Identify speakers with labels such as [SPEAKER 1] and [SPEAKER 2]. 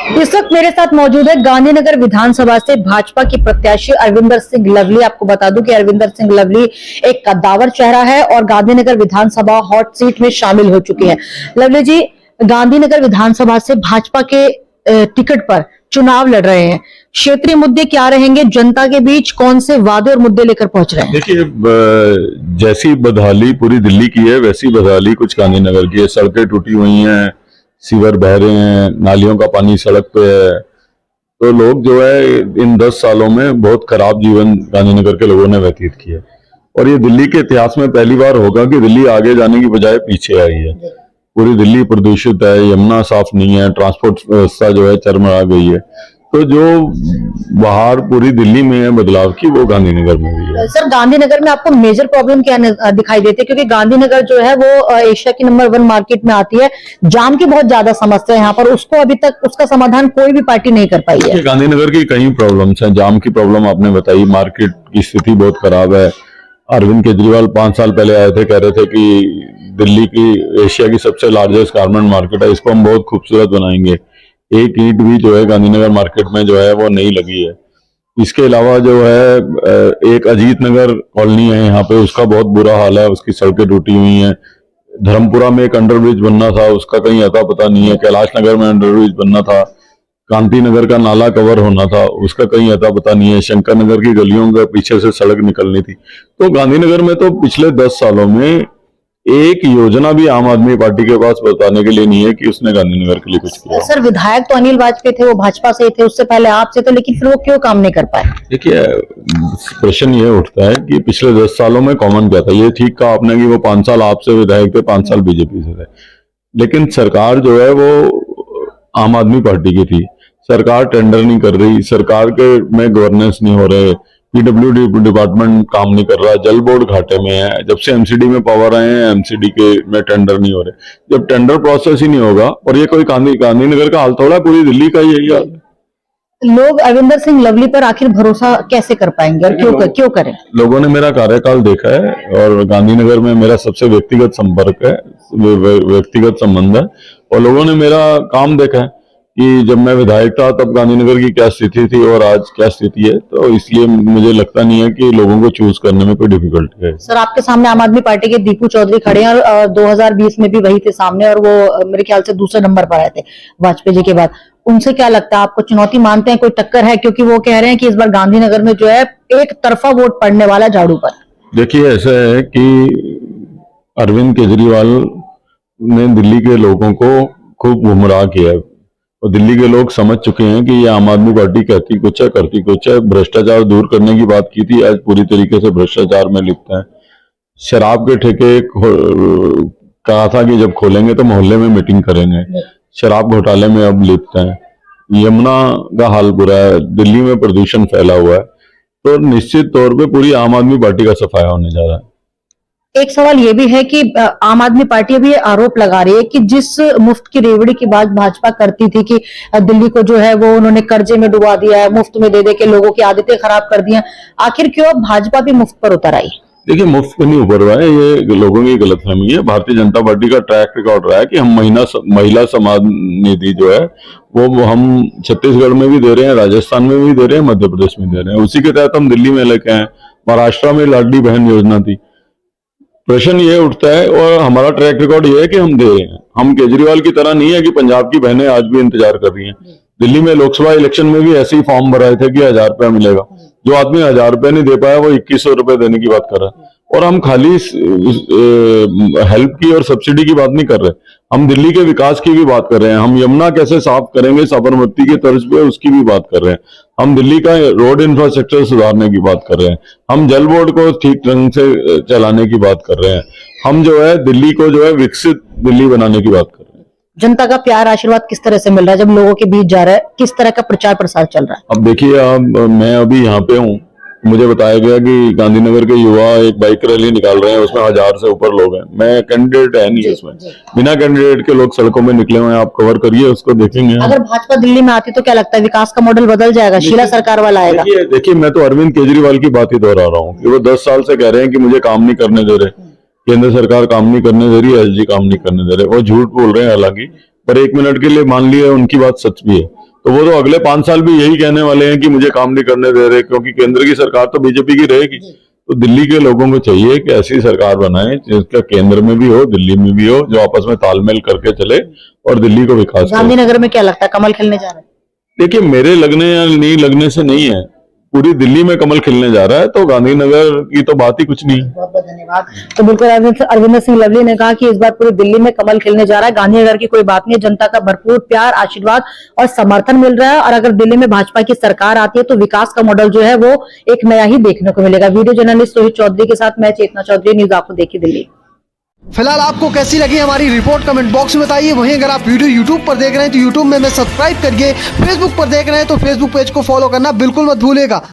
[SPEAKER 1] इस वक्त मेरे साथ मौजूद है गांधीनगर विधानसभा से भाजपा की प्रत्याशी अरविंदर सिंह लवली। आपको बता दूं कि अरविंदर सिंह लवली एक कद्दावर चेहरा है और गांधीनगर विधानसभा हॉट सीट में शामिल हो चुके हैं। लवली जी, गांधीनगर विधानसभा से भाजपा के टिकट पर चुनाव लड़ रहे हैं। क्षेत्रीय मुद्दे क्या रहेंगे? जनता के बीच कौन से वादे और मुद्दे लेकर पहुंच रहे हैं?
[SPEAKER 2] देखिए, जैसी बदहाली पूरी दिल्ली की है वैसी बदहाली कुछ गांधीनगर की है। सड़कें टूटी हुई हैं, सीवर बह रहे हैं, नालियों का पानी सड़क पे है। तो लोग जो है इन 10 सालों में बहुत खराब जीवन गांधीनगर के लोगों ने व्यतीत किया और ये दिल्ली के इतिहास में पहली बार होगा कि दिल्ली आगे जाने की बजाय पीछे आई है। पूरी दिल्ली प्रदूषित है, यमुना साफ नहीं है, ट्रांसपोर्ट व्यवस्था जो है चरमरा गई है। तो जो बाहर पूरी दिल्ली में है बदलाव की, वो गांधीनगर में भी है।
[SPEAKER 1] सर, गांधीनगर में आपको मेजर प्रॉब्लम क्या दिखाई देती है? क्योंकि गांधीनगर जो है वो एशिया की नंबर 1 मार्केट में आती है। जाम की बहुत ज्यादा समस्या है यहाँ पर, उसको अभी तक उसका समाधान कोई भी पार्टी नहीं कर पाई है।
[SPEAKER 2] गांधीनगर की कई प्रॉब्लम्स हैं। जाम की प्रॉब्लम आपने बताई, मार्केट की स्थिति बहुत खराब है। अरविंद केजरीवाल 5 साल पहले आए थे, कह रहे थे कि दिल्ली की एशिया की सबसे लार्जेस्ट गारमेंट मार्केट है, इसको हम बहुत खूबसूरत बनाएंगे। एक ईंट भी जो है गांधीनगर मार्केट में जो है वो नहीं लगी है। इसके अलावा जो है एक अजीत नगर कॉलोनी है यहाँ पे, उसका बहुत बुरा हाल है, उसकी सड़कें टूटी हुई हैं। धर्मपुरा में एक अंडरब्रिज बनना था, उसका कहीं अता पता नहीं है। कैलाश नगर में अंडरब्रिज बनना था, कांति नगर का नाला कवर होना था, उसका कहीं अता पता नहीं है। शंकर नगर की गलियों के पीछे से सड़क निकलनी थी। तो गांधीनगर में तो पिछले 10 सालों में एक योजना भी आम आदमी पार्टी के पास बताने के लिए नहीं है कि उसने गांधीनगर के लिए कुछ किया।
[SPEAKER 1] सर, विधायक तो अनिल वाजपेयी थे, वो भाजपा से थे, उससे पहले आपसे थे, लेकिन फिर वो क्यों काम नहीं कर पाए?
[SPEAKER 2] देखिए, प्रश्न ये उठता है कि पिछले 10 सालों में कॉमन क्या था। ये ठीक कहा आपने कि वो 5 साल आपसे विधायक थे, 5 साल बीजेपी से थे, लेकिन सरकार जो है वो आम आदमी पार्टी की थी। सरकार टेंडर नहीं कर रही, सरकार के में गवर्नेंस नहीं हो रहे, पीडब्ल्यूडी डिपार्टमेंट काम नहीं कर रहा, जल बोर्ड घाटे में है। जब से एमसीडी में पावर आए हैं, एमसीडी के में टेंडर नहीं हो रहे। जब टेंडर प्रोसेस ही नहीं होगा, और ये कोई गांधीनगर का हाल थोड़ा, पूरी दिल्ली का यही हाल है।
[SPEAKER 1] लोग अरविंदर सिंह लवली पर आखिर भरोसा कैसे कर पाएंगे और क्यों करें?
[SPEAKER 2] लोगों ने मेरा कार्यकाल देखा है और गांधीनगर में मेरा सबसे व्यक्तिगत संपर्क है, व्यक्तिगत संबंध है, और लोगों ने मेरा काम देखा है कि जब मैं विधायक था तब गांधीनगर की क्या स्थिति थी और आज क्या स्थिति है। तो इसलिए मुझे लगता नहीं है कि लोगों को चूज करने में कोई डिफिकल्टी है।
[SPEAKER 1] सर, आपके सामने आम आदमी पार्टी के दीपू चौधरी खड़े हैं और 2020 में भी वही थे सामने, और वो मेरे ख्याल से दूसरे नंबर पर आए थे वाजपेयी जी के बाद। उनसे क्या लगता है, आपको चुनौती मानते हैं, कोई टक्कर है? क्योंकि वो कह रहे हैं कि इस बार गांधीनगर में जो है एक तरफा वोट पड़ने वाला झाड़ू पर।
[SPEAKER 2] देखिए, ऐसा है कि अरविंद केजरीवाल ने दिल्ली के लोगों को खूब गुमराह किया है और दिल्ली के लोग समझ चुके हैं कि ये आम आदमी पार्टी कहती कुछ है करती कुछ है। भ्रष्टाचार दूर करने की बात की थी, आज पूरी तरीके से भ्रष्टाचार में लिप्त है। शराब के ठेके कहा था कि जब खोलेंगे तो मोहल्ले में मीटिंग करेंगे, शराब घोटाले में अब लिप्त हैं। यमुना का हाल बुरा है, दिल्ली में प्रदूषण फैला हुआ है। तो निश्चित तौर पे पूरी आम आदमी पार्टी का सफाया होने जा रहा है।
[SPEAKER 1] एक सवाल ये भी है कि आम आदमी पार्टी अभी ये आरोप लगा रही है कि जिस मुफ्त की रेवड़ी की बात भाजपा करती थी कि दिल्ली को जो है वो उन्होंने कर्जे में डुबा दिया है, मुफ्त में दे दे के लोगों की आदतें खराब कर दी हैं, आखिर क्यों अब भाजपा भी मुफ्त पर उतर आई?
[SPEAKER 2] देखिए, मुफ्त पे नहीं उतर रहा है, ये लोगों की गलतफहमी है। भारतीय जनता पार्टी का ट्रैक रिकॉर्ड रहा है कि हम महिला सम्मान निधि जो है वो हम छत्तीसगढ़ में भी दे रहे हैं, राजस्थान में भी दे रहे हैं, मध्य प्रदेश में दे रहे हैं। उसी के तहत हम दिल्ली में लेके आए। महाराष्ट्र में लाडली बहन योजना थी। प्रश्न ये उठता है और हमारा ट्रैक रिकॉर्ड ये है कि हम दे रहे हैं। हम केजरीवाल की तरह नहीं है कि पंजाब की बहनें आज भी इंतजार कर रही हैं। दिल्ली में लोकसभा इलेक्शन में भी ऐसे ही फॉर्म भराए थे कि 1000 रुपया मिलेगा। जो आदमी 1000 रुपये नहीं दे पाया वो 2100 रुपये देने की बात कर रहा है। और हम खाली हेल्प की और सब्सिडी की बात नहीं कर रहे, हम दिल्ली के विकास की भी बात कर रहे हैं। हम यमुना कैसे साफ करेंगे साबरमती के तर्ज पे, उसकी भी बात कर रहे हैं। हम दिल्ली का रोड इंफ्रास्ट्रक्चर सुधारने की बात कर रहे हैं। हम जल बोर्ड को ठीक ढंग से चलाने की बात कर रहे हैं। हम जो है दिल्ली को जो है विकसित दिल्ली बनाने की बात कर रहे हैं।
[SPEAKER 1] जनता का प्यार आशीर्वाद किस तरह से मिल रहा है जब लोगों के बीच जा रहा है? किस तरह का प्रचार प्रसार चल रहा है?
[SPEAKER 2] अब देखिए, मैं अभी यहाँ पे हूँ, मुझे बताया गया कि गांधीनगर के युवा एक बाइक रैली निकाल रहे हैं, उसमें 1000 से ऊपर लोग हैं। मैं कैंडिडेट है नहीं इसमें, बिना कैंडिडेट के लोग सड़कों में निकले हुए हैं। आप कवर करिए, उसको देखेंगे।
[SPEAKER 1] अगर भाजपा दिल्ली में आती तो क्या लगता है विकास का मॉडल बदल जाएगा? शीला सरकार वाला आएगा?
[SPEAKER 2] देखिए, मैं तो अरविंद केजरीवाल की बात ही दोहरा रहा हूँ कि वो 10 साल से कह रहे हैं कि मुझे काम नहीं करने दे रहे, केंद्र सरकार काम नहीं करने दे रही, एसजी काम नहीं करने दे रहे। वो झूठ बोल रहे हैं हालांकि, पर 1 मिनट के लिए मान लिया उनकी बात सच भी है। तो वो तो अगले 5 साल भी यही कहने वाले हैं कि मुझे काम नहीं करने दे रहे, क्योंकि केंद्र की सरकार तो बीजेपी की रहेगी। तो दिल्ली के लोगों को चाहिए कि ऐसी सरकार बनाए जिसका केंद्र में भी हो, दिल्ली में भी हो, जो आपस में तालमेल करके चले और दिल्ली को विकास करे।
[SPEAKER 1] गांधीनगर में क्या लगता है, कमल खिलने जा रहा है?
[SPEAKER 2] देखिए, मेरे लगने या नहीं लगने से नहीं है, पूरी दिल्ली में कमल खिलने जा रहा है, तो गांधीनगर की तो बात ही कुछ नहीं है।
[SPEAKER 1] बहुत बहुत धन्यवाद। तो बिल्कुल अरविंदर सिंह लवली ने कहा कि इस बार पूरी दिल्ली में कमल खिलने जा रहा है, गांधीनगर की कोई बात नहीं है, जनता का भरपूर प्यार, आशीर्वाद और समर्थन मिल रहा है। और अगर दिल्ली में भाजपा की सरकार आती है तो विकास का मॉडल जो है वो एक नया ही देखने को मिलेगा। वीडियो जर्नलिस्ट रोहित चौधरी के साथ मैं चेतना चौधरी, न्यूज आपको देखी दिल्ली।
[SPEAKER 3] फिलहाल आपको कैसी लगी हमारी रिपोर्ट कमेंट बॉक्स में बताइए। वहीं अगर आप वीडियो यूट्यूब पर देख रहे हैं तो यूट्यूब में सब्सक्राइब करिए, फेसबुक पर देख रहे हैं तो फेसबुक पेज को फॉलो करना बिल्कुल मत भूलिएगा।